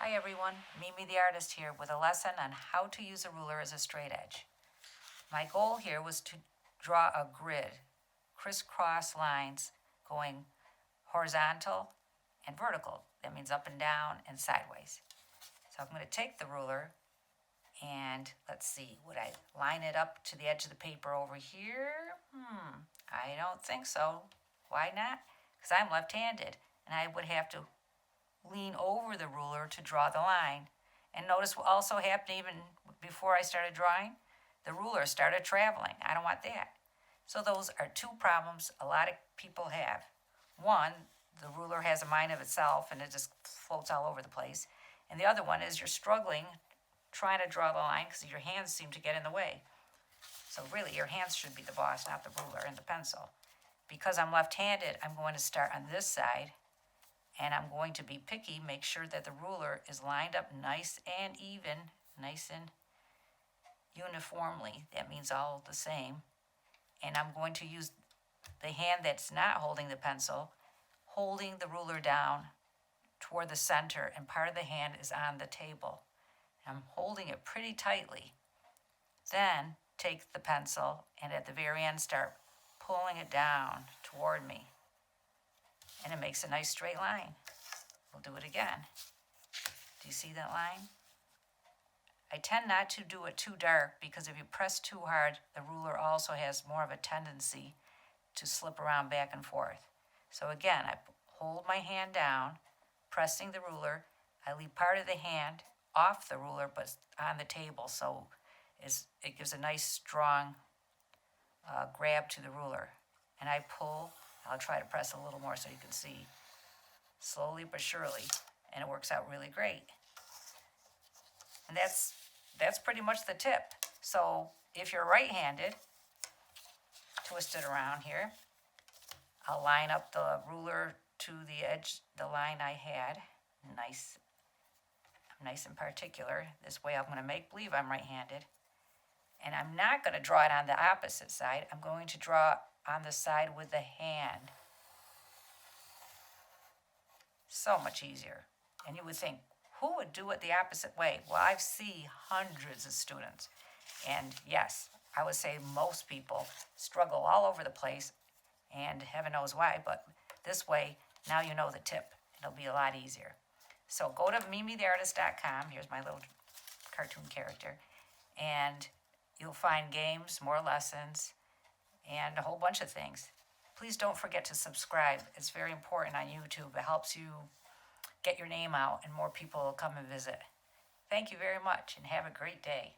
Hi everyone, Mimi the artist here with a lesson on how to use a ruler as a straight edge. My goal here was to draw a grid, crisscross lines going horizontal and vertical. That means up and down and sideways. So I'm going to take the ruler and let's see, would I line it up to the edge of the paper over here? I don't think so. Why not? Because I'm left-handed and I would have to lean over the ruler to draw the line. And notice what also happened even before I started drawing? The ruler started traveling. I don't want that. So those are two problems a lot of people have. One, the ruler has a mind of itself and it just floats all over the place. And the other one is you're struggling trying to draw the line because your hands seem to get in the way. So really your hands should be the boss, not the ruler and the pencil. Because I'm left-handed, I'm going to start on this side and I'm going to be picky, make sure that the ruler is lined up nice and even, nice and uniformly. That means all the same. And I'm going to use the hand that's not holding the pencil, holding the ruler down toward the center, and part of the hand is on the table. I'm holding it pretty tightly. Then take the pencil and at the very end start pulling it down toward me. And it makes a nice straight line. We'll do it again. Do you see that line? I tend not to do it too dark because if you press too hard, the ruler also has more of a tendency to slip around back and forth. So again, I hold my hand down, pressing the ruler. I leave part of the hand off the ruler but on the table, so it gives a nice strong grab to the ruler. And I pull. I'll try to press a little more so you can see. Slowly but surely, and it works out really great. And that's pretty much the tip. So if you're right-handed, twist it around here. I'll line up the ruler to the edge, the line I had. Nice and particular. This way I'm going to make believe I'm right-handed. And I'm not going to draw it on the opposite side. I'm going to draw on the side with the hand. So much easier. And you would think, who would do it the opposite way? Well, I see hundreds of students. And yes, I would say most people struggle all over the place, and heaven knows why, but this way, now you know the tip. It'll be a lot easier. So go to mimitheartist.com. Here's my little cartoon character. And you'll find games, more lessons, and a whole bunch of things. Please don't forget to subscribe. It's very important on YouTube. It helps you get your name out and more people will come and visit. Thank you very much and have a great day.